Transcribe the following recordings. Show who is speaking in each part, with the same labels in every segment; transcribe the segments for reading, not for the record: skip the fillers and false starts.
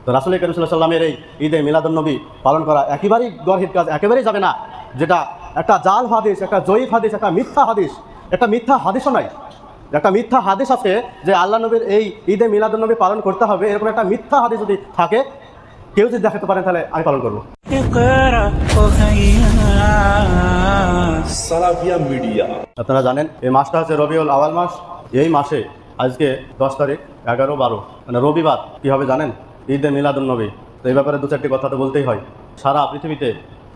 Speaker 1: তো রাসূল করিম সাল্লাল্লাহু আলাইহি ওয়াসাল্লামের এই ঈদে মিলাদুন্নবী পালন করা একেবারেই গর্হিত কাজ, একেবারেই যাবে না। যেটা একটা জাল হাদিস, একটা জয়ীফ হাদিস, একটা মিথ্যা হাদিস, একটা মিথ্যা হাদিসও নয়, একটা মিথ্যা হাদিস আছে যে আল্লাহ নবীর এই ঈদে মিলাদুন্নবী পালন করতে হবে, এরকম একটা মিথ্যা হাদিস যদি থাকে, কেউ যদি দেখাতে পারেন তাহলে আমি পালন করবো।
Speaker 2: সালাফিয়া মিডিয়া।
Speaker 1: আপনারা জানেন এই মাসটা হচ্ছে রবিউল আওয়াল মাস। এই মাসে আজকে 10 তারিখ, 11, 12 মানে রবিবার। কী হবে জানেন? ঈদে মিলাদুন্নবী। তো এই ব্যাপারে 2-4টি কথা তো বলতেই হয়। সারা পৃথিবীতে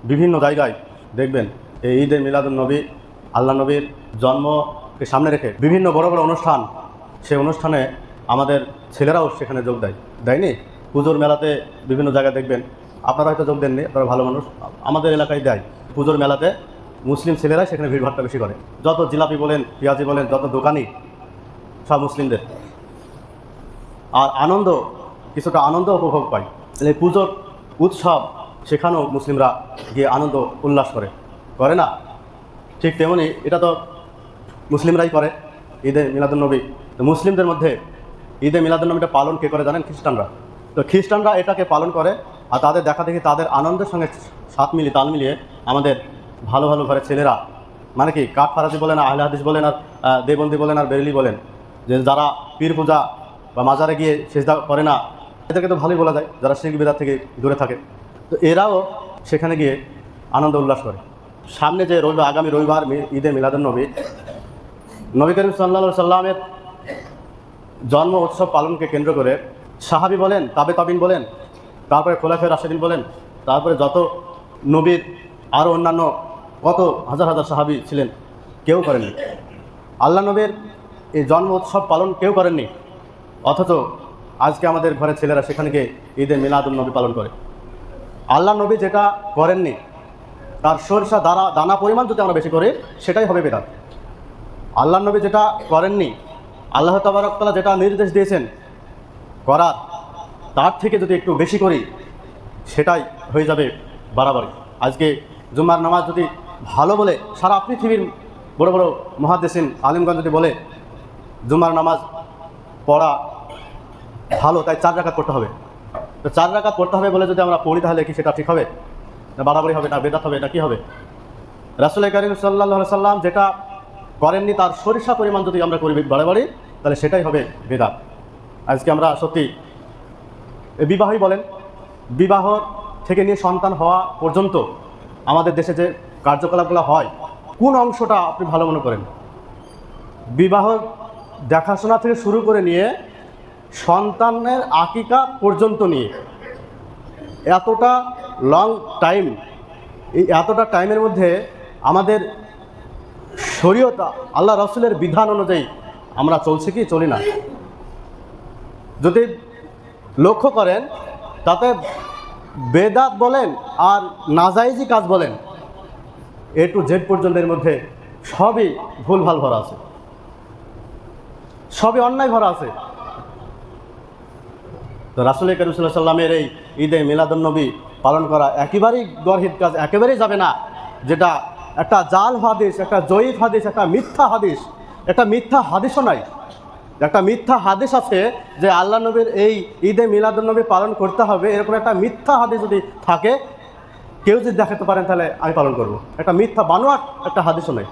Speaker 1: বিভিন্ন জায়গায় দেখবেন এই ঈদে মিলাদুন্নবী, আল্লাহ নবীর জন্মকে সামনে রেখে বিভিন্ন বড় বড় অনুষ্ঠান, সেই অনুষ্ঠানে আমাদের ছেলেরাও সেখানে যোগ দেয়নি? পুজোর মেলাতে বিভিন্ন জায়গায় দেখবেন, আপনারা হয়তো যোগ দেননি, আপনারা ভালো মানুষ, আমাদের এলাকায় দেয়। পুজোর মেলাতে মুসলিম ছেলেরাই সেখানে ভিড়ভাড়টা বেশি করে। যত জিলাপি বলেন, পেঁয়াজি বলেন, যত দোকানি সব মুসলিমদের। আর আনন্দ, কিছুটা আনন্দ উপভোগ পায়। এই পুজোর উৎসব সেখানেও মুসলিমরা গিয়ে আনন্দ উল্লাস করে না? ঠিক তেমনি এটা তো মুসলিমরাই করে, ঈদে মিলাদুন্নবী। তো মুসলিমদের মধ্যে ঈদে মিলাদুন্নবীটা পালন কে করে জানেন? খ্রিস্টানরা। তো খ্রিস্টানরা এটাকে পালন করে, আর তাদের দেখা দেখি তাদের আনন্দের সঙ্গে তাল মিলিয়ে আমাদের ভালো ভালো ঘরের ছেলেরা, মানে কি কাঠফারাজি বলেন, আহলে হাদিস বলেন, আর দেবন্দি বলেন, আর বেরেলি বলেন, যে যারা পীর পূজা বা মাজারে গিয়ে সেজদা করে না, এদেরকে তো ভালোই বলা যায়, যারা শিরক বিদআত থেকে দূরে থাকে। তো এরাও সেখানে গিয়ে আনন্দ উল্লাস করে। সামনে যে আগামী রবিবার ঈদে মিলাদুন্নবী, নবী করিম সাল্লাল্লাহু আলাইহি সাল্লামের জন্ম উৎসব পালনকে কেন্দ্র করে সাহাবী বলেন, তাবিন বলেন, তারপরে খোলাফায়ে রাশিদিন বলেন, তারপরে যত নবীর আরও অন্যান্য কত হাজার হাজার সাহাবী ছিলেন, কেউ করেননি। আল্লাহ নবীর এই জন্ম উৎসব পালন কেউ করেননি, অথচ আজকে আমাদের ঘরের ছেলেরা সেখানে গিয়ে ঈদে মিলাদুন্নবী পালন করে। আল্লাহ নবী যেটা করেননি, তার সরিষা দানা পরিমাণ যদি আমরা বেশি করি, সেটাই হবে বিদআত। আল্লাহ নবী যেটা করেননি, আল্লাহ তাবারক তাআলা যেটা নির্দেশ দিয়েছেন করার, তার থেকে যদি একটু বেশি করি, সেটাই হয়ে যাবে বাড়াবাড়ি। আজকে জুম্মার নামাজ যদি ভালো বলে, সারা পৃথিবীর বড় বড় মুহাদ্দিসিন আলেমগণ যদি বলে জুম্মার নামাজ পড়া ভালো, তাই 4 রাকাত পড়তে হবে। তো 4 রাকাত পড়তে হবে বলে যদি আমরা পড়ি, তাহলে কি সেটা ঠিক হবে? না বাড়াবাড়ি হবে, না বেদাত হবে, না কি হবে? রাসূল কারীম সাল্লাল্লাহু আলাইহি সাল্লাম যেটা করেননি, তার সরিষা পরিমাণ যদি আমরা করি বাড়াবাড়ি, তাহলে সেটাই হবে বেদাত। আজকে আমরা সত্যি বিবাহই বলেন, বিবাহ থেকে নিয়ে সন্তান হওয়া পর্যন্ত আমাদের দেশে যে কার্যকলাপগুলো হয়, কোন অংশটা আপনি ভালো মনে করেন? বিবাহ দেখাশোনা থেকে শুরু করে নিয়ে সন্তানের আকিকা পর্যন্ত নিয়ে এতটা লং টাইম, এই এতটা টাইমের মধ্যে আমাদের শরীয়ত, আল্লাহ রাসূলের বিধান অনুযায়ী আমরা চলছি কি চলি না? যদি লক্ষ্য করেন, তাতে বেদাত বলেন আর নাজায়েজি কাজ বলেন, A to Z পর্যন্তের মধ্যে সবই ভুলভাল ভরা আছে, সবই অন্যায় ভরা আছে। তো রাসূল করিম সাল্লাল্লাহু আলাইহি সাল্লামের এই ঈদে মিলাদুন্নবী পালন করা একেবারেই গর্হিত কাজ, একেবারেই যাবে না। যেটা একটা জাল হাদিস, একটা জয়ীফ হাদিস, একটা মিথ্যা হাদিস, একটা মিথ্যা হাদিসও নয়, একটা মিথ্যা হাদিস আছে যে আল্লাহ নবীর এই ঈদে মিলাদুন্নবী পালন করতে হবে, এরকম একটা মিথ্যা হাদিস যদি থাকে, কেউ যদি দেখাতে পারেন তাহলে আমি পালন করব। একটা মিথ্যা বানোয়াট একটা হাদিসও নয়।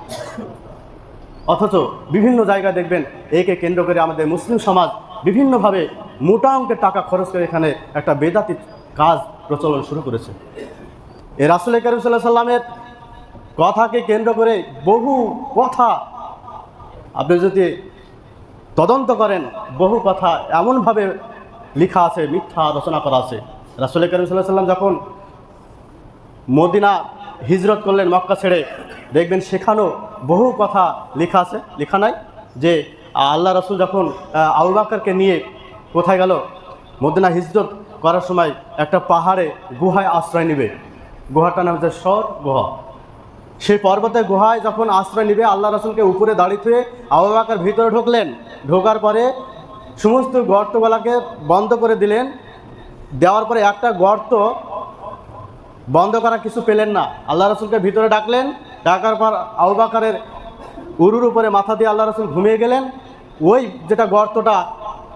Speaker 1: অথচ বিভিন্ন জায়গায় দেখবেন একে কেন্দ্র করে আমাদের মুসলিম সমাজ বিভিন্নভাবে মোটা অঙ্কের টাকা খরচ করে এখানে একটা বেদাতি কাজ প্রচলন শুরু করেছে। এই রাসূল কারীম সাল্লাল্লাহু আলাইহি সাল্লামের কথাকে কেন্দ্র করে বহু কথা আপনি যদি তদন্ত করেন, বহু কথা এমনভাবে লেখা আছে, মিথ্যা রচনা করা আছে। রাসূল কারীম সাল্লাল্লাহু আলাইহি সাল্লাম যখন মদিনা হিজরত করলেন মক্কা ছেড়ে, দেখবেন সেখানেও বহু কথা লেখা আছে, লেখা নাই যে আল্লাহ রাসূল যখন আবু বকরকে নিয়ে কোথায় গেল, মদিনা হিজরত করার সময় একটা পাহাড়ে গুহায় আশ্রয় নেবে। গুহাটার নাম হচ্ছে সর গুহা। সেই পর্বতের গুহায় যখন আশ্রয় নেবে, আল্লাহ রাসূলকে উপরে দাঁড়িয়ে থুয়ে আবু বকর ভিতরে ঢুকলেন। ঢোকার পরে সমস্ত গর্তগুলোকে বন্ধ করে দিলেন। দেওয়ার পরে একটা গর্ত বন্ধ করা কিছু পেলেন না, আল্লাহ রাসূলকে ভিতরে ডাকলেন। ডাকার পর আবু বকরের উরুর উপরে মাথা দিয়ে আল্লাহ রাসূল ঘুমিয়ে গেলেন। ওই যেটা গর্তটা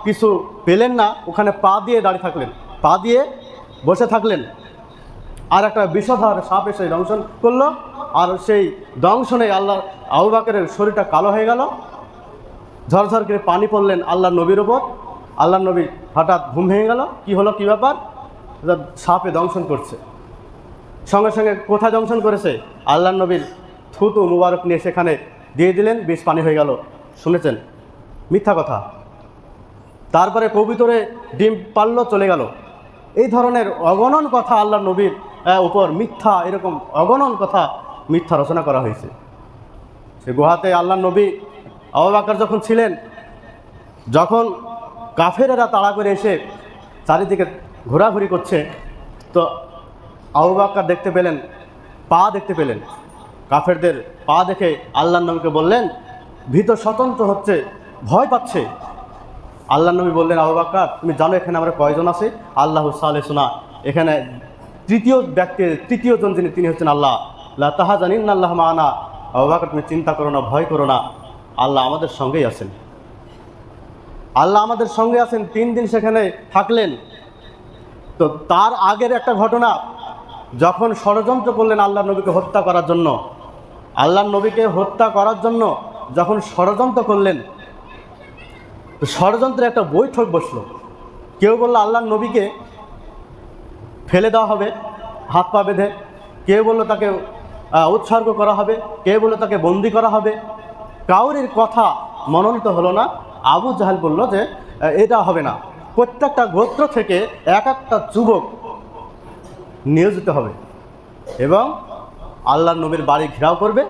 Speaker 1: কিছু পেলেন না, ওখানে পা দিয়ে দাঁড়িয়ে থাকলেন। পা দিয়ে বসে থাকলেন, আর একটা বিষধর সাপ এসে দংশন করলো, আর সেই দংশনে আবু বকরের শরীরটা কালো হয়ে গেল। ঝরঝর করে পানি পড়লেন আল্লাহর নবীর ওপর। আল্লাহর নবী হঠাৎ ঘুম ভেঙে গেল, কি হলো, কি ব্যাপার? সাপে দংশন করছে। সঙ্গে সঙ্গে কোথায় দংশন করেছে? আল্লাহর নবীর থুতু মুবারক নিয়ে সেখানে দিয়ে দিলেন, বিষ পানি হয়ে গেল। শুনেছেন? মিথ্যা কথা। তারপরে কবুতরে ডিম পারল, চলে গেল। এই ধরনের অগণন কথা আল্লাহর নবীর উপর মিথ্যা, এরকম অগণন কথা মিথ্যা রচনা করা হয়েছে। সে গুহাতে আল্লাহর নবী আবু বকর যখন ছিলেন, যখন কাফেরেরা তাড়া করে এসে চারিদিকে ঘোরাঘুরি করছে, তো আবু বকর দেখতে পেলেন, পা দেখতে পেলেন। কাফেরদের পা দেখে আল্লাহর নবীকে বললেন, ভীত স্বতন্ত্র হচ্ছে, ভয় পাচ্ছে। আল্লাহর নবী বললেন, আবু বকর, তুমি জানো এখানে আমরা কয়জন আছি? আল্লাহু সালেসুনা, এখানে তৃতীয় জন যিনি, তিনি হচ্ছেন আল্লাহ। লা তাহাজানিন আল্লাহ মানা, আবু বকর তুমি চিন্তা করো না, ভয় করো না, আল্লাহ আমাদের সঙ্গেই আছেন। আল্লাহ আমাদের সঙ্গে আছেন। 3 দিন সেখানে থাকলেন। তো তার আগের একটা ঘটনা, যখন ষড়যন্ত্র করলেন আল্লাহর নবীকে হত্যা করার জন্য, আল্লাহর নবীকে হত্যা করার জন্য যখন ষড়যন্ত্র করলেন, তো ষড়যন্ত্রের একটা বৈঠক বসলো। কেউ বলল আল্লাহর নবীকে ফেলে দেওয়া হবে হাত পা বেঁধে, কেউ বলল তাকে উৎসর্গ করা হবে, কেউ বলল তাকে বন্দি করা হবে। কাউরির কথা মনোনীত হলো না। আবু জাহেল বলল যে এটা হবে না, প্রত্যেকটা গোত্র থেকে এক একটা যুবক নিয়োজিত হবে এবং আল্লাহর নবীর বাড়ি ঘেরাও করবে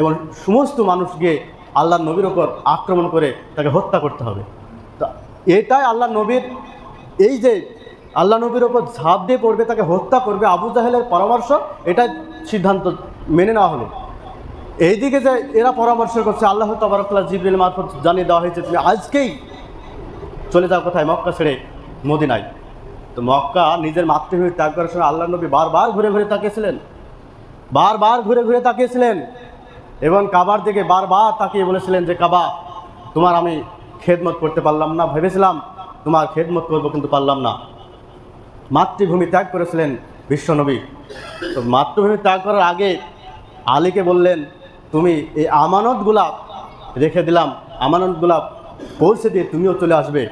Speaker 1: এবং সমস্ত মানুষ গিয়ে আল্লাহর নবীর ওপর আক্রমণ করে তাকে হত্যা করতে হবে। তো এটাই আল্লাহর নবীর, এই যে আল্লাহ নবীর ওপর ঝাঁপ দিয়ে পড়বে, তাকে হত্যা করবে, আবু জাহেলের পরামর্শ, এটাই সিদ্ধান্ত মেনে নেওয়া হলো। এইদিকে যে এরা পরামর্শ করছে, আল্লাহ তাবারক ওয়া তাআলা জিবরিল মারফত জানিয়ে দেওয়া হয়েছে তুমি আজকেই চলে যাও কোথায়? মক্কা ছেড়ে মদিনায়। তো মক্কা নিজের মাতৃভূমি ত্যাগ করার সময় আল্লাহর নবী বারবার ঘুরে ঘুরে তাকিয়েছিলেন এবং কাবার দিকে বারবার তাকিয়ে বলেছিলেন যে কাবা, তোমার আমি খেদমত করতে পারলাম না, ভেবেছিলাম তোমার খেদমত করবো কিন্তু পারলাম না। মাতৃভূমি ত্যাগ করেছিলেন বিশ্বনবী। তো মাতৃভূমি ত্যাগ করার আগে আলীকে বললেন, তুমি এই আমানতগুলা রেখে দিলাম, আমানতগুলা পৌঁছে দিয়ে তুমিও চলে আসবে।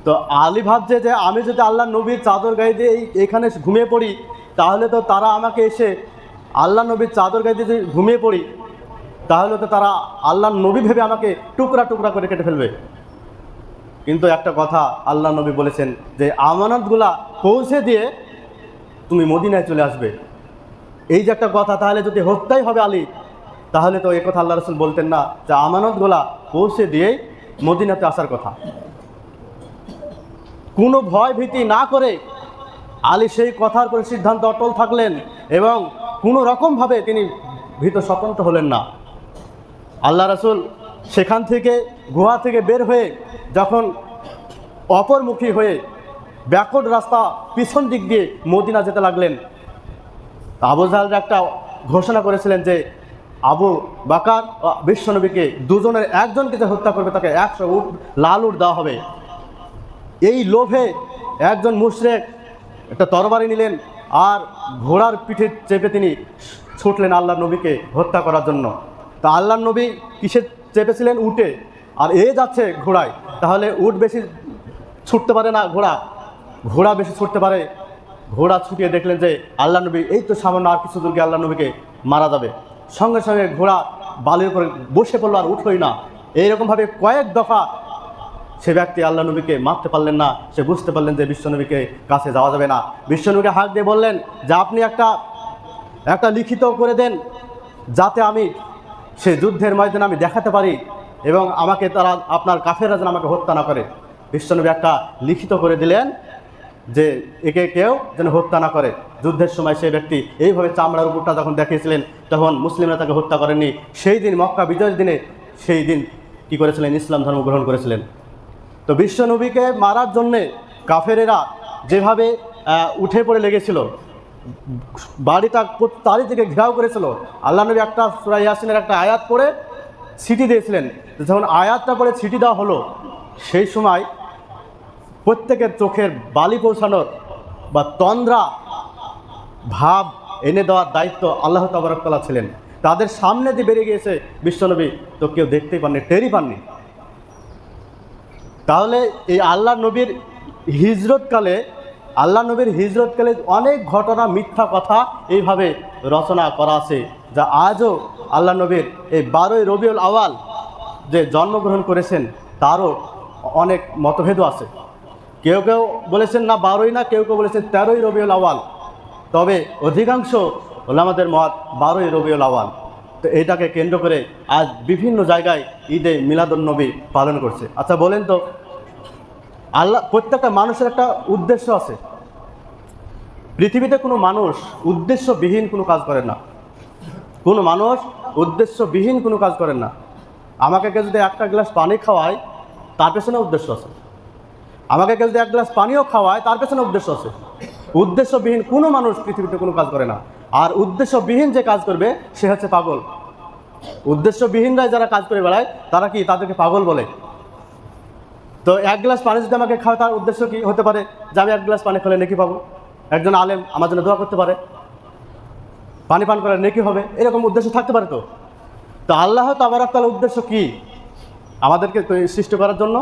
Speaker 1: তো আলী ভাবছে যে আমি যদি আল্লাহ নবীর চাদর গায়ে দিয়ে এখানে ঘুমিয়ে পড়ি, তাহলে তো তারা আমাকে এসে আল্লাহ নবীর চাদর গায়ে দিয়ে যদি ঘুমিয়ে পড়ি, তাহলে তো তারা আল্লাহ নবী ভেবে আমাকে টুকরা টুকরা করে কেটে ফেলবে। কিন্তু একটা কথা আল্লাহ নবী বলেছেন যে আমানতগুলা পৌঁছে দিয়ে তুমি মদিনায় চলে আসবে। এই যে একটা কথা, তাহলে যদি হত্যাই হবে আলী, তাহলে তো এই কথা আল্লাহ রাসূল বলতেন না যে আমানতগুলা পৌঁছে দিয়েই মদিনাতে আসার কথা। কোনো ভয় ভীতি না করে আলী সেই কথার উপর সিদ্ধান্ত অটল থাকলেন এবং কোনো রকমভাবে তিনি ভীত স্বতন্ত্র হলেন না। আল্লাহ রাসূল সেখান থেকে, গুহা থেকে বের হয়ে যখন অপরমুখী হয়ে ব্যাকওয়ার্ড রাস্তা পিছন দিক দিয়ে মদিনা যেতে লাগলেন, আবু জাহেল একটা ঘোষণা করেছিলেন যে আবু বকর ও বিশ্বনবীকে দুজনের একজনকে যে হত্যা করবে তাকে 100 উট লাল উট দেওয়া হবে। এই লোভে একজন মুশরিক একটা তরবারি নিলেন আর ঘোড়ার পিঠে চেপে তিনি ছুটলেন আল্লাহর নবীকে হত্যা করার জন্য। তা আল্লাহর নবী কিসে চেপেছিলেন? উটে, আর এ যাচ্ছে ঘোড়ায়। তাহলে উট বেশি ছুটতে পারে না, ঘোড়া বেশি ছুটতে পারে। ঘোড়া ছুটিয়ে দেখলেন যে আল্লাহ নবী এই তো সামান্য আর কিছু দূর গিয়ে আল্লাহ নবীকে মারা যাবে। সঙ্গে সঙ্গে ঘোড়া বালির উপরে বসে পড়লো, আর উঠলই না। এইরকমভাবে কয়েক দফা সে ব্যক্তি আল্লাহ নবীকে মারতে পারলেন না। সে বুঝতে পারলেন যে বিশ্বনবীকে কাছে যাওয়া যাবে না। বিশ্বনবীকে হাত দিয়ে বললেন যে আপনি একটা লিখিত করে দেন, যাতে আমি সে যুদ্ধের ময়দানে আমি দেখাতে পারি এবং আমাকে তারা, আপনার কাফেররা যেন আমাকে হত্যা না করে। বিশ্বনবী একটা লিখিত করে দিলেন যে একে কেউ যেন হত্যা না করে। যুদ্ধের সময় সেই ব্যক্তি এইভাবে চামড়ার উপরটা যখন দেখিয়েছিলেন, তখন মুসলিমরা তাকে হত্যা করেননি। সেই দিন মক্কা বিজয়ের দিনে, সেই দিন কী করেছিলেন? ইসলাম ধর্ম গ্রহণ করেছিলেন। তো বিশ্বনবীকে মারার জন্যে কাফেরেরা যেভাবে উঠে পড়ে লেগেছিল, বাড়িটা চারিদিকে ঘেরাও করেছিল, আল্লাহ নবী একটা সূরা ইয়াসিনের একটা আয়াত পড়ে ছিটি দিয়েছিলেন। যখন আয়াতটা পড়ে ছিটি দেওয়া হলো, সেই সময় প্রত্যেকের চোখের বালি পৌঁছানোর বা তন্দ্রা ভাব এনে দেওয়ার দায়িত্ব আল্লাহ তাবারক তাআলা ছিলেন। তাদের সামনে দিয়ে বেরিয়ে গিয়েছে বিশ্বনবী, তো কেউ দেখতেই পাননি, টেরই পাননি। তাহলে এই আল্লাহ নবীর হিজরতকালে অনেক ঘটনা, মিথ্যা কথা এইভাবে রচনা করা আছে, যা আজও আল্লাহ নবীর এই 12ই রবিউল আওয়াল যে জন্মগ্রহণ করেছেন তারও অনেক মতভেদও আছে। কেউ কেউ বলেছেন না 12ই না, কেউ কেউ বলেছেন 13ই রবিউল আওয়াল, তবে অধিকাংশ ওলামাদের মত 12ই রবিউল আওয়াল। তো এটাকে কেন্দ্র করে আজ বিভিন্ন জায়গায় ঈদে মিলাদুন্নবী পালন করছে। আচ্ছা বলেন তো, প্রত্যেকটা মানুষের একটা উদ্দেশ্য আছে। পৃথিবীতে কোনো মানুষ উদ্দেশ্যবিহীন কোনো কাজ করেন না, কোনো মানুষ উদ্দেশ্যবিহীন কোনো কাজ করেন না। আমাকে কেউ যদি একটা গ্লাস পানি খাওয়ায়, তার পেছনে উদ্দেশ্য আছে। আমাকে কেউ যদি এক গ্লাস পানিও খাওয়ায়, তার পেছনে উদ্দেশ্য আছে। উদ্দেশ্যবিহীন কোনো মানুষ পৃথিবীতে কোনো কাজ করে না। আর উদ্দেশ্যবিহীন যে কাজ করবে সে হচ্ছে পাগল। উদ্দেশ্যবিহীনরাই যারা কাজ করে বেড়ায় তারা কি, তাদেরকে পাগল বলে। তো এক গ্লাস পানি যদি আমাকে খাওয়া, তার উদ্দেশ্য কি হতে পারে? যে আমি এক গ্লাস পানি খেলে নেকি পাবো, একজন আলেম আমার জন্য দোয়া করতে পারে, পানি পান করে নেকি হবে, এরকম উদ্দেশ্য থাকতে পারে। তো আল্লাহ তাবারক তাআলার উদ্দেশ্য কি? আমাদেরকে সৃষ্টি করার জন্য।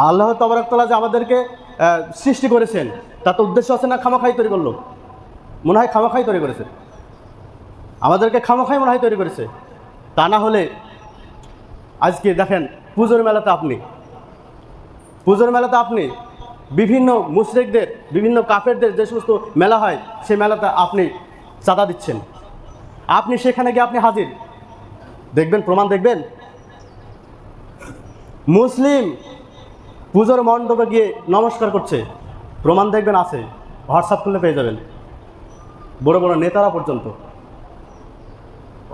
Speaker 1: আল্লাহ তাবারক তাআলা যে আমাদেরকে সৃষ্টি করেছেন, তার তো উদ্দেশ্য আছে না? খামাখাই তৈরি করলো, মনে হয় খামাখাই তৈরি করেছে, আমাদেরকে খামাখাই মনে হয় তৈরি করেছে। তা না হলে আজকে দেখেন পুজোর মেলাতে আপনি বিভিন্ন মুশরিকদের, বিভিন্ন কাফেরদের যে সমস্ত মেলা হয়, সেই মেলাতে আপনি চাঁদা দিচ্ছেন। আপনি সেখানে গিয়ে আপনি হাজির, দেখবেন, প্রমাণ দেখবেন। মুসলিম পুজোর মণ্ডপে গিয়ে নমস্কার করছে, প্রমাণ দেখবেন আছে, হোয়াটসঅ্যাপ খুললে পেয়ে যাবেন, বড় বড় নেতারা পর্যন্ত।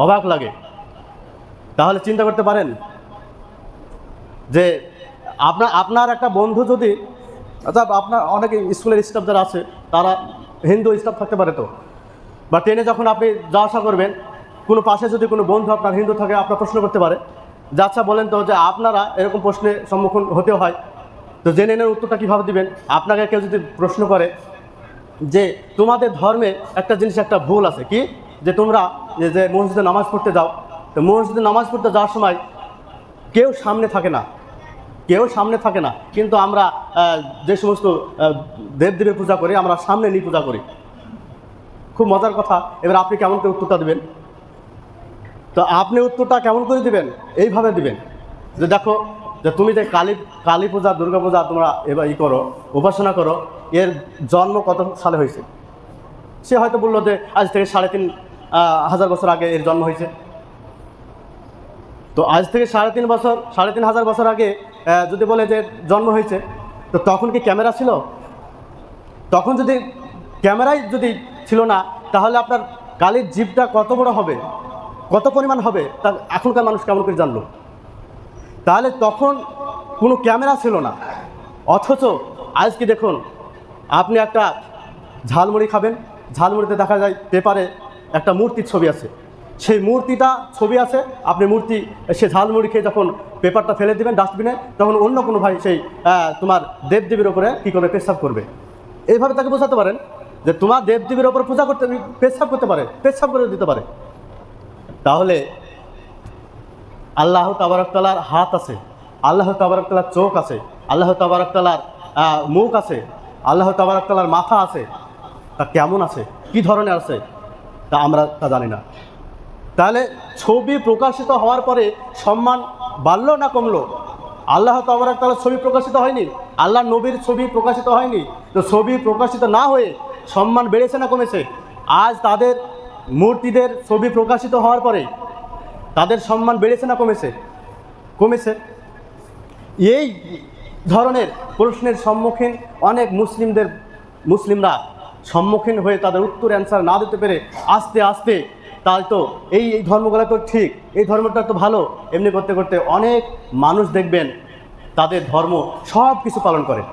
Speaker 1: অবাক লাগে। তাহলে চিন্তা করতে পারেন যে আপনার একটা বন্ধু যদি, আচ্ছা আপনার অনেকে স্কুলের স্টাফ যারা আছে তারা হিন্দু স্টাফ থাকতে পারে, তো বা ট্রেনে যখন আপনি যাওয়া আসা করবেন, কোনো পাশে যদি কোনো বন্ধু আপনার হিন্দু থাকে, আপনার প্রশ্ন করতে পারে যে আচ্ছা বলেন তো, যে আপনারা এরকম প্রশ্নের সম্মুখীন হতে হয়, তো জেনে নেন উত্তরটা কীভাবে দিবেন। আপনাকে কেউ যদি প্রশ্ন করে যে তোমাদের ধর্মে একটা জিনিস, একটা ভুল আছে কি, যে তোমরা যে মসজিদে নামাজ পড়তে যাও, তো মসজিদে নামাজ পড়তে যাওয়ার সময় কেউ সামনে থাকে না, কিন্তু আমরা যে সমস্ত দেবদেবীর পূজা করি, আমরা সামনে নিয়ে পূজা করি। খুব মজার কথা। এবার আপনি কেমন করে উত্তরটা দিবেন? তো আপনি উত্তরটা কেমন করে দিবেন? এইভাবে দিবেন যে দেখো, যে তুমি যে কালী পূজা, দুর্গা পূজা তোমরা এবার করো, উপাসনা করো, এর জন্ম কত সালে হয়েছে? সে হয়তো বললো যে আজ থেকে 3,500 বছর আগে এর জন্ম হয়েছে। তো আজ থেকে 3,500 বছর আগে যদি বলে যে জন্ম হয়েছে, তো তখন কি ক্যামেরা ছিল? তখন যদি ক্যামেরাই যদি ছিল না, তাহলে আপনার কালির জীবটা কত বড় হবে, কত পরিমাণ হবে, তা এখনকার মানুষ কেমন করে জানলো? তাহলে তখন কোনো ক্যামেরা ছিল না। অথচ আজকে দেখুন, আপনি একটা ঝালমুড়ি খাবেন, ঝালমুড়িতে দেখা যায় পেপারে একটা মূর্তির ছবি আছে, সেই মূর্তিটা ছবি আছে, আপনি সে ঝালমুড়ি খেয়ে যখন পেপারটা ফেলে দেবেন ডাস্টবিনে, তখন অন্য কোনো ভাই সেই তোমার দেবদেবীর ওপরে কী করবে, পেশাব করবে। এইভাবে তাকে বোঝাতে পারেন যে তোমার দেবদেবীর ওপর পূজা করতে, পেশাব করতে পারে, পেশাব করে দিতে পারে। তাহলে আল্লাহ তাবারক তাআলার হাত আছে, আল্লাহ তাবারক তাআলার চোখ আছে, আল্লাহ তাবারক তাআলার মুখ আছে, আল্লাহ তাবারক তাআলার মাথা আছে, তা কেমন আছে, কি ধরনের আছে, তা আমরা তা জানি না। তাহলে ছবি প্রকাশিত হওয়ার পরে সম্মান বাড়লো না কমলো? আল্লাহ তাবারক তাআলার ছবি প্রকাশিত হয়নি, আল্লাহ নবীর ছবি প্রকাশিত হয়নি, তো ছবি প্রকাশিত না হয়ে সম্মান বেড়েছে না কমেছে? আজ তাদের মূর্তিদের ছবি প্রকাশিত হওয়ার পরে তাদের সম্মান বেড়েছে না কমেছে? এই ধরনের প্রশ্নের সম্মুখীন অনেক মুসলিমরা সম্মুখীন হয়ে তাদের উত্তর অ্যান্সার না দিতে পেরে আস্তে আস্তে, তাই তো এই ধর্মগুলো তো ঠিক, এই ধর্মটা তো ভালো, এমনি করতে করতে অনেক মানুষ দেখবেন তাদের ধর্ম সব কিছু পালন করে।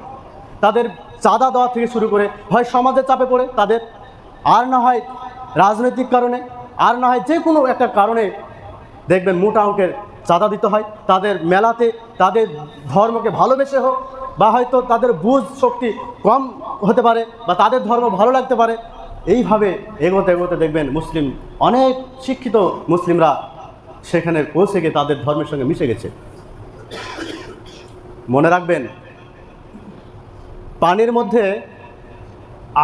Speaker 1: তাদের চাঁদা দেওয়া থেকে শুরু করে, হয় সমাজের চাপে পড়ে তাদের, আর না হয় রাজনৈতিক কারণে, আর না হয় যে কোনো একটা কারণে দেখবেন মোটা অঙ্কের চাঁদা দিতে হয় তাদের মেলাতে। তাদের ধর্মকে ভালোবেসে হোক বা হয়তো তাদের বুঝ শক্তি কম হতে পারে, বা তাদের ধর্ম ভালো লাগতে পারে। এইভাবে এগোতে এগোতে দেখবেন মুসলিম অনেক শিক্ষিত মুসলিমরা সেখানে পৌঁছে গিয়ে তাদের ধর্মের সঙ্গে মিশে গেছে। মনে রাখবেন, পানির মধ্যে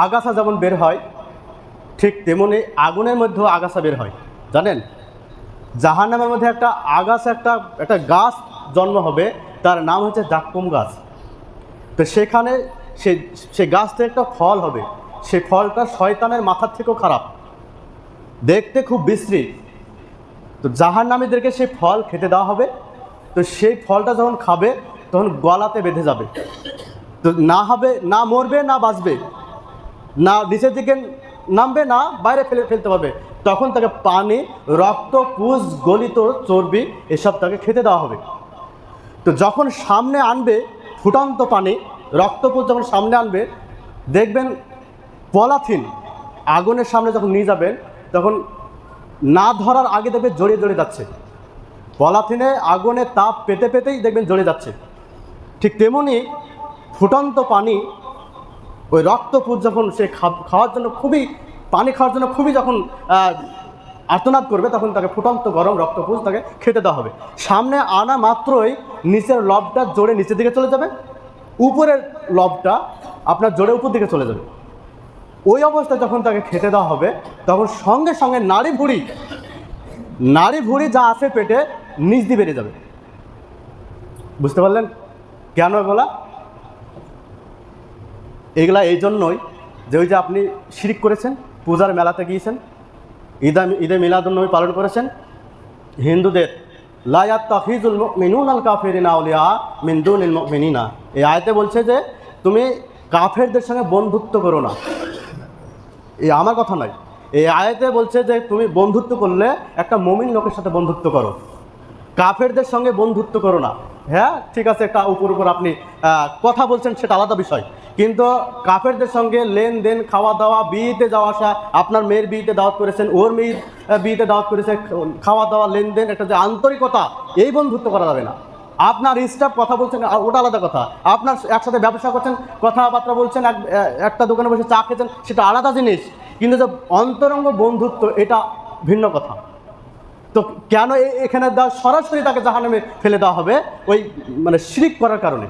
Speaker 1: আগাছা যেমন বের হয়, ঠিক তেমনি আগুনের মধ্যেও আগাছা বের হয়। জানেন, জাহান্নামের মধ্যে একটা আগাছা, একটা গাছ জন্ম হবে, তার নাম হচ্ছে জাক্কুম গাছ। তো সেখানে সেই গাছ থেকে একটা ফল হবে, সেই ফলটা শয়তানের মাথার থেকেও খারাপ, দেখতে খুব বিশ্রী। তো জাহান্নামীদেরকে সেই ফল খেতে দেওয়া হবে। তো সেই ফলটা যখন খাবে তখন গলাতে বেঁধে যাবে। তো না হবে, না মরবে না বাঁচবে, না নিচের দিকে নামবে, না বাইরে ফেলতে পারবে। তখন তাকে পানি, রক্ত, পুজ, গলিত চর্বি এসব তাকে খেতে দেওয়া হবে। তো যখন সামনে আনবে ফুটন্ত পানি, রক্তপুজ যখন সামনে আনবে, দেখবেন পলাথিন আগুনের সামনে যখন নিয়ে যাবেন, তখন না ধরার আগে দেখবেন জড়িয়ে জড়িয়ে যাচ্ছে। পলাথিনে আগুনে তাপ পেতে পেতেই দেখবেন জ্বলে যাচ্ছে। ঠিক তেমনি ফুটন্ত পানি, ওই রক্তপুজ যখন সে খাওয়ার জন্য পানি খাওয়ার জন্য খুবই যখন আর্তনাদ করবে, তখন তাকে ফুটন্ত গরম রক্তপুজ তাকে খেতে দেওয়া হবে। সামনে আনা মাত্রই নিচের লবটা জোরে নিচের দিকে চলে যাবে, উপরের লবটা আপনার জোরে উপর দিকে চলে যাবে। ওই অবস্থায় যখন তাকে খেতে দেওয়া হবে, তখন সঙ্গে সঙ্গে নাড়ি ভুঁড়ি যা আছে পেটে নিচ দিয়ে বেড়ে যাবে। বুঝতে পারলেন কেন এগুলা? এই জন্যই যে ওই যে আপনি শিরক করেছেন, পূজার মেলাতে গিয়েছেন, ঈদে মিলাদুন্নবী পালন করেছেন। হিন্দুদের লা ইয়াত্তাখিযুল মুমিনুনা আল কাফিরিনা আউলিয়া মিন দুনিল মুমিনিনা, এই আয়াতে বলছে যে তুমি কাফেরদের সঙ্গে বন্ধুত্ব করো না। এই আমার কথা নয়, এই আয়াতে বলছে যে তুমি বন্ধুত্ব করলে একটা মুমিন লোকের সাথে বন্ধুত্ব করো, কাফেরদের সঙ্গে বন্ধুত্ব করো না। হ্যাঁ ঠিক আছে, একটা উপর আপনি কথা বলছেন, সেটা আলাদা বিষয়, কিন্তু কাফেরদের সঙ্গে লেনদেন, খাওয়া দাওয়া, বিয়েতে যাওয়া আসা, আপনার মেয়ের বিয়েতে দাওয়াত করেছেন, ওর মেয়ের বিয়েতে দাওয়াত করেছে, খাওয়া দাওয়া, লেনদেন, একটা যে আন্তরিকতা, এই বন্ধুত্ব করা যাবে না। আপনার স্টাফ কথা বলছেন, ওটা আলাদা কথা। আপনার একসাথে ব্যবসা করছেন, কথাবার্তা বলছেন, একটা দোকানে বসে চা খেয়েছেন, সেটা আলাদা জিনিস, কিন্তু যে অন্তরঙ্গ বন্ধুত্ব, এটা ভিন্ন কথা। তো কেন এখানে সরাসরি তাকে জাহান্নামে ফেলে দেওয়া হবে? ওই শিরক করার কারণে।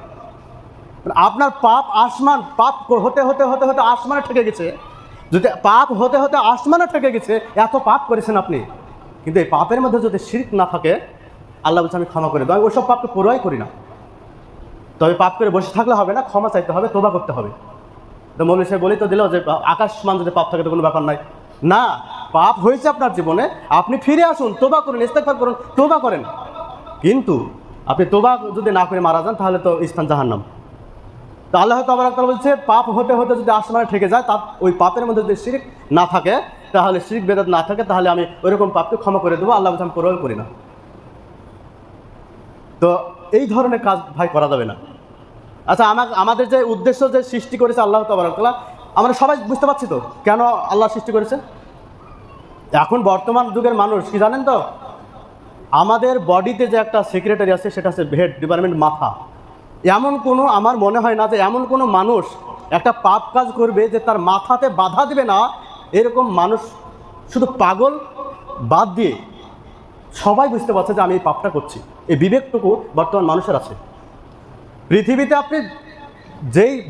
Speaker 1: আপনার পাপ হতে হতে হতে হতে আসমানে ঠেকে গেছে। যদি পাপ হতে হতে আসমানে ঠেকে গেছে, এত পাপ করেছেন আপনি, কিন্তু এই পাপের মধ্যে যদি শিরক না থাকে, আল্লাহ বলছে আমি ক্ষমা করে দেবো। আমি ওইসব পাপকে পরোয়াই করি না। তবে পাপ করে বসে থাকলে হবে না, ক্ষমা চাইতে হবে, তোবা করতে হবে। তো মৌলভী সাহেব বলেই তো দিল যে আকাশমান যদি পাপ থাকে তো কোনো ব্যাপার নাই। না, পাপ হয়েছে আপনার জীবনে, আপনি ফিরে আসুন, তোবা করুন, ইস্তেগফার করুন, তোবা করেন। কিন্তু আপনি তোবা যদি না করে মারা যান, তাহলে তো স্থান জাহান্নাম। তো আল্লাহ তাআলা বলছে পাপ হতে হতে যদি আসমানে ঠেকে যায়, তার ওই পাপের মধ্যে যদি শিরক না থাকে, তাহলে শিরক বেদাত না থাকে, তাহলে আমি ওইরকম পাপকে ক্ষমা করে দেবো। আল্লাহ বলছে আমি পরোয়া করি না। তো এই ধরনের কাজ ভাই করা যাবে না। আচ্ছা, আমাদের যে উদ্দেশ্য, যে সৃষ্টি করেছে আল্লাহ তাআলা, আমরা সবাই বুঝতে পারছি তো কেন আল্লাহ সৃষ্টি করেছে। এখন বর্তমান যুগের মানুষ কি জানেন তো, আমাদের বডিতে যে একটা সেক্রেটারি আছে, সেটা হচ্ছে হেড ডিপার্টমেন্ট, মাথা। এমন কোনো, আমার মনে হয় না যে এমন কোনো মানুষ একটা পাপ কাজ করবে যে তার মাথাতে বাধা দিবে না, এরকম মানুষ শুধু পাগল বাদ দিয়ে সবাই বুঝতে পারছে যে আমি এই পাপটা করছি। এই বিবেকটুকু বর্তমান মানুষের আছে। পৃথিবীতে আপনি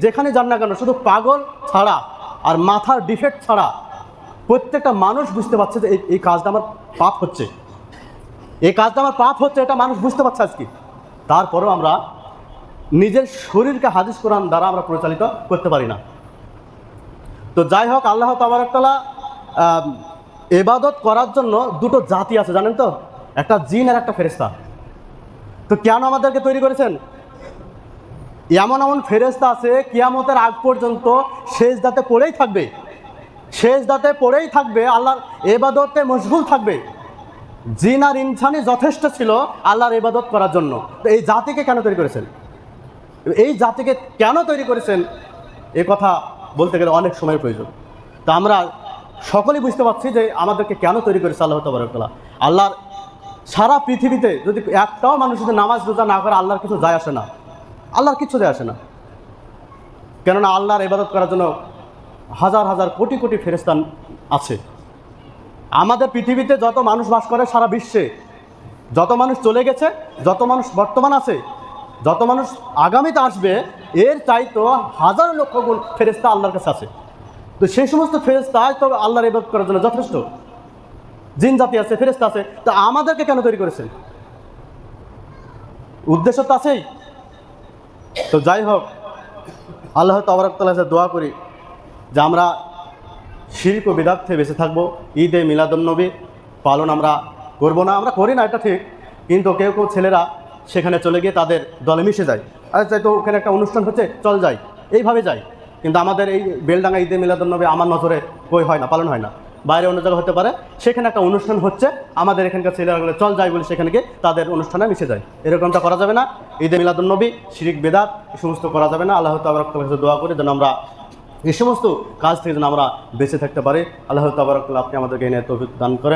Speaker 1: যেখানে যান না কেন, শুধু পাগল ছাড়া আর মাথার ডিফেক্ট ছাড়া প্রত্যেকটা মানুষ বুঝতে পারছে যে এই কাজটা আমার পাপ হচ্ছে, এই কাজটা আমার পাপ হচ্ছে, এটা মানুষ বুঝতে পারছে আজকে। তারপরেও আমরা নিজের শরীরকে হাদিস কোরআন দ্বারা আমরা পরিচালিত করতে পারি না। তো যাই হোক, আল্লাহ তাবারক তাআলা ইবাদত করার জন্য দুটো জাতি আছে, জানেন তো, একটা জিন আর একটা ফেরেশতা। তো কেন আমাদেরকে তৈরি করেছেন? এমন এমন ফেরেশতা আছে কিয়ামতের আগ পর্যন্ত সেজদাতে পড়েই থাকবে, আল্লাহর ইবাদতে মশগুল থাকবে। জিন আর ইনসানই যথেষ্ট ছিল আল্লাহর ইবাদত করার জন্য। তো এই জাতিকে কেন তৈরি করেছেন? এই জাতিকে কেন তৈরি করেছেন, এ কথা বলতে গেলে অনেক সময়ের প্রয়োজন। তা আমরা সকলেই বুঝতে পারছি যে আমাদেরকে কেন তৈরি করেছে আল্লাহ তাবারক তাআলা। আল্লাহর সারা পৃথিবীতে যদি একটাও মানুষ যদি নামাজ রোজা না করে, আল্লাহর কিছু যায় আসে না, আল্লাহর কিছু যায় আসে না। কেননা আল্লাহর ইবাদত করার জন্য হাজার হাজার কোটি কোটি ফেরেশতা আছে। আমাদের পৃথিবীতে যত মানুষ বাস করে সারা বিশ্বে, যত মানুষ চলে গেছে, যত মানুষ বর্তমান আছে, যত মানুষ আগামীতে আসবে, এর চাইতো হাজার লক্ষ গুণ ফেরেশতা আল্লাহর কাছে আছে। তো সেই সমস্ত ফেরেশতা তো আল্লাহর ইবাদত করার জন্য যথেষ্ট। জিন জাতি আছে, ফেরেশতা আছে, তা আমাদেরকে কেন তৈরি করেছেন? উদ্দেশ্য তো আছেই। তো যাই হোক, আল্লাহ তাবারক তাআলার কাছে দোয়া করি যে আমরা শিরক ও বিদআত থেকে বেঁচে থাকবো। ঈদে মিলাদুন্নবী পালন আমরা করব না, আমরা করি না এটা ঠিক, কিন্তু কেউ কেউ ছেলেরা সেখানে চলে গিয়ে তাদের দলে মিশে যায়। আর চাই তো ওখানে একটা অনুষ্ঠান হচ্ছে, চল যাই, এইভাবে যাই। কিন্তু আমাদের এই বেলডাঙ্গা ঈদে মিলাদুন্নবী আমার নজরে কই হয় না, পালন হয় না। বাইরে অন্য জায়গায় হতে পারে, সেখানে একটা অনুষ্ঠান হচ্ছে, আমাদের এখানকার ছেলেরা বলে চল যাই বলে সেখানে গিয়ে তাদের অনুষ্ঠানে মিশে যায়। এরকমটা করা যাবে না। ঈদে মিলাদুন্নবী, শিরিক বেদাত এই সমস্ত করা যাবে না। আল্লাহ তাবারক তাআলার কাছে দোয়া করে যেন আমরা এই সমস্ত কাজ থেকে যেন আমরা বেঁচে থাকতে পারি। আল্লাহ তাবারক তাআলা আপনি আমাদেরকে এনে তৌফিক দান করেন।